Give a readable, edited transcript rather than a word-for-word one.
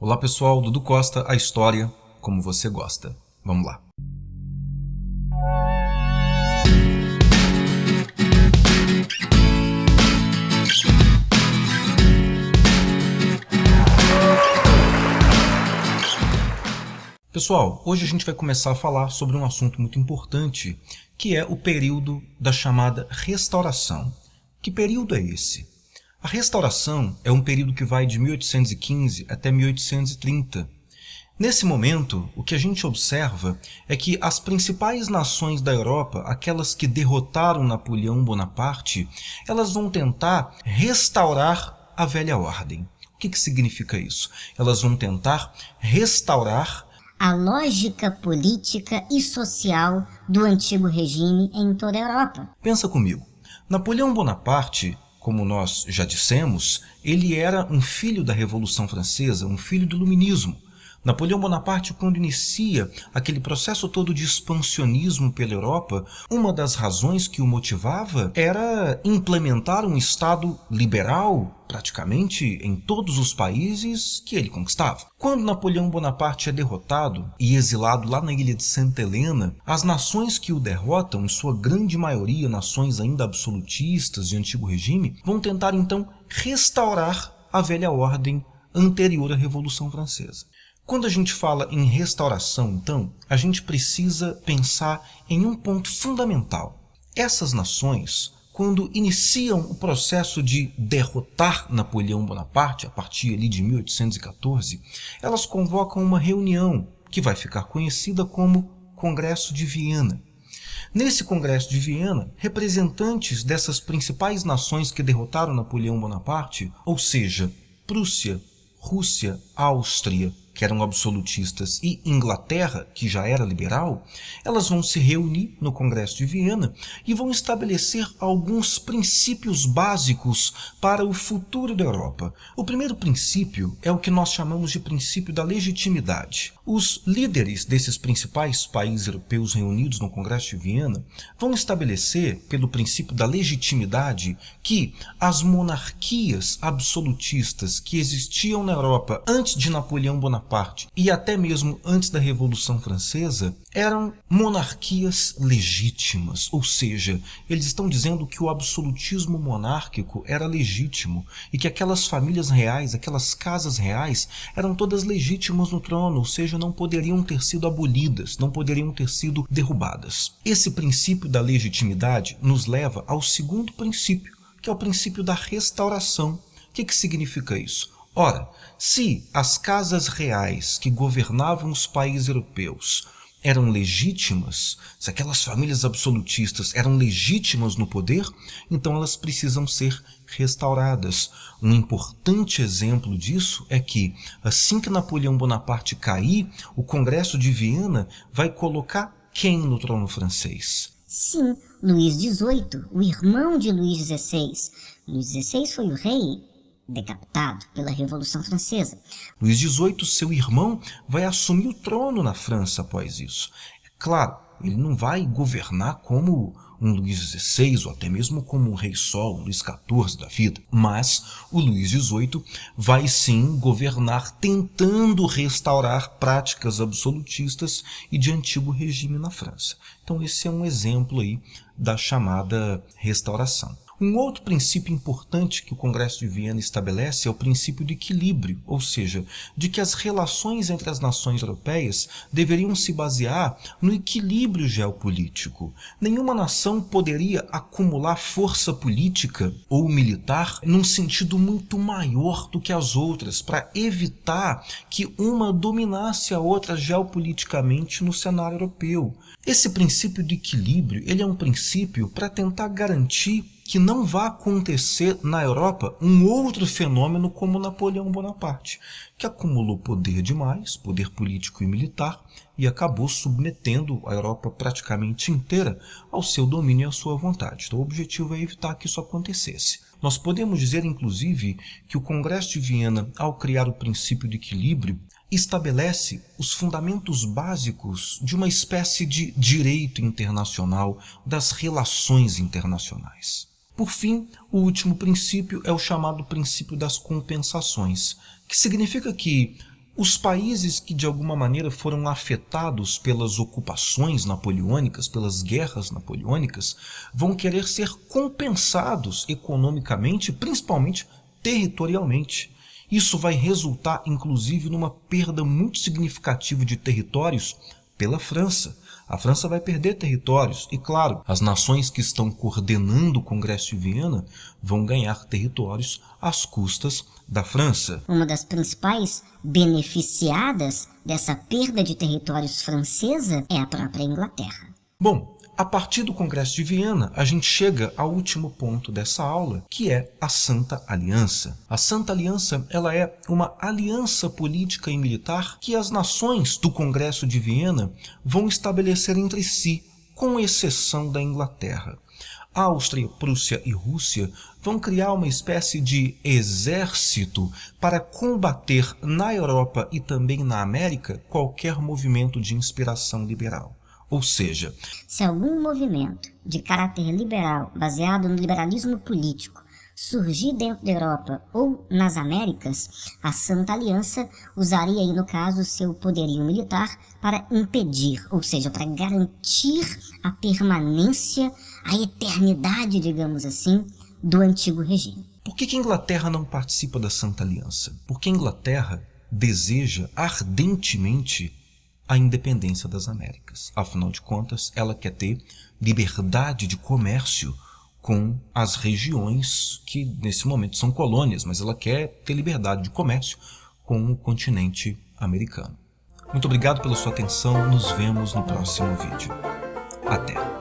Olá pessoal, Dudu Costa, a história como você gosta. Vamos lá. Pessoal, hoje a gente vai começar a falar sobre um assunto muito importante, que é o período da chamada Restauração. Que período é esse? A Restauração é um período que vai de 1815 até 1830. Nesse momento, o que a gente observa é que as principais nações da Europa, aquelas que derrotaram Napoleão Bonaparte, elas vão tentar restaurar a velha ordem. O que significa isso? Elas vão tentar restaurar a lógica política e social do antigo regime em toda a Europa. Pensa comigo. Napoleão Bonaparte, como nós já dissemos, ele era um filho da Revolução Francesa, um filho do Iluminismo. Napoleão Bonaparte, quando inicia aquele processo todo de expansionismo pela Europa, uma das razões que o motivava era implementar um Estado liberal, praticamente em todos os países que ele conquistava. Quando Napoleão Bonaparte é derrotado e exilado lá na ilha de Santa Helena, as nações que o derrotam, em sua grande maioria nações ainda absolutistas de antigo regime, vão tentar então restaurar a velha ordem anterior à Revolução Francesa. Quando a gente fala em restauração, então, a gente precisa pensar em um ponto fundamental. Essas nações, quando iniciam o processo de derrotar Napoleão Bonaparte, a partir ali de 1814, elas convocam uma reunião que vai ficar conhecida como Congresso de Viena. Nesse Congresso de Viena, representantes dessas principais nações que derrotaram Napoleão Bonaparte, ou seja, Prússia, Rússia, Áustria, que eram absolutistas, e Inglaterra, que já era liberal, elas vão se reunir no Congresso de Viena e vão estabelecer alguns princípios básicos para o futuro da Europa. O primeiro princípio é o que nós chamamos de princípio da legitimidade. Os líderes desses principais países europeus reunidos no Congresso de Viena vão estabelecer, pelo princípio da legitimidade, que as monarquias absolutistas que existiam na Europa antes de Napoleão Bonaparte e até mesmo antes da Revolução Francesa eram monarquias legítimas, ou seja, eles estão dizendo que o absolutismo monárquico era legítimo e que aquelas famílias reais, aquelas casas reais eram todas legítimas no trono, ou seja, não poderiam ter sido abolidas, não poderiam ter sido derrubadas. Esse princípio da legitimidade nos leva ao segundo princípio, que é o princípio da restauração. O que significa isso? Ora, se as casas reais que governavam os países europeus eram legítimas, se aquelas famílias absolutistas eram legítimas no poder, então elas precisam ser restauradas. Um importante exemplo disso é que, assim que Napoleão Bonaparte cair, o Congresso de Viena vai colocar quem no trono francês? Sim, Luís XVIII, o irmão de Luís XVI. Luís XVI foi o rei decapitado pela Revolução Francesa. Luís XVIII, seu irmão, vai assumir o trono na França após isso. É claro, ele não vai governar como um Luís XVI ou até mesmo como um rei Sol, um Luís XIV da vida, mas o Luís XVIII vai sim governar tentando restaurar práticas absolutistas e de antigo regime na França. Então esse é um exemplo aí da chamada restauração. Um outro princípio importante que o Congresso de Viena estabelece é o princípio do equilíbrio, ou seja, de que as relações entre as nações europeias deveriam se basear no equilíbrio geopolítico. Nenhuma nação poderia acumular força política ou militar num sentido muito maior do que as outras, para evitar que uma dominasse a outra geopoliticamente no cenário europeu. Esse princípio de equilíbrio, ele é um princípio para tentar garantir que não vá acontecer na Europa um outro fenômeno como Napoleão Bonaparte, que acumulou poder demais, poder político e militar, e acabou submetendo a Europa praticamente inteira ao seu domínio e à sua vontade. Então o objetivo é evitar que isso acontecesse. Nós podemos dizer, inclusive, que o Congresso de Viena, ao criar o princípio de equilíbrio, estabelece os fundamentos básicos de uma espécie de direito internacional, das relações internacionais. Por fim, o último princípio é o chamado princípio das compensações, que significa que Os países que de alguma maneira foram afetados pelas ocupações napoleônicas, pelas guerras napoleônicas, vão querer ser compensados economicamente, principalmente territorialmente. Isso vai resultar, inclusive, numa perda muito significativa de territórios pela França. A França vai perder territórios e, claro, as nações que estão coordenando o Congresso de Viena vão ganhar territórios às custas da França. Uma das principais beneficiadas dessa perda de territórios francesa é a própria Inglaterra. Bom, a partir do Congresso de Viena, a gente chega ao último ponto dessa aula, que é a Santa Aliança. A Santa Aliança, ela é uma aliança política e militar que as nações do Congresso de Viena vão estabelecer entre si, com exceção da Inglaterra. A Áustria, Prússia e Rússia vão criar uma espécie de exército para combater na Europa e também na América qualquer movimento de inspiração liberal. Ou seja, se algum movimento de caráter liberal baseado no liberalismo político surgir dentro da Europa ou nas Américas, a Santa Aliança usaria aí, no caso, seu poderio militar para impedir, ou seja, para garantir a permanência, a eternidade, digamos assim, do antigo regime. Por que a Inglaterra não participa da Santa Aliança? Porque a Inglaterra deseja ardentemente a independência das Américas. Afinal de contas, ela quer ter liberdade de comércio com as regiões que nesse momento são colônias, mas ela quer ter liberdade de comércio com o continente americano. Muito obrigado pela sua atenção, nos vemos no próximo vídeo. Até!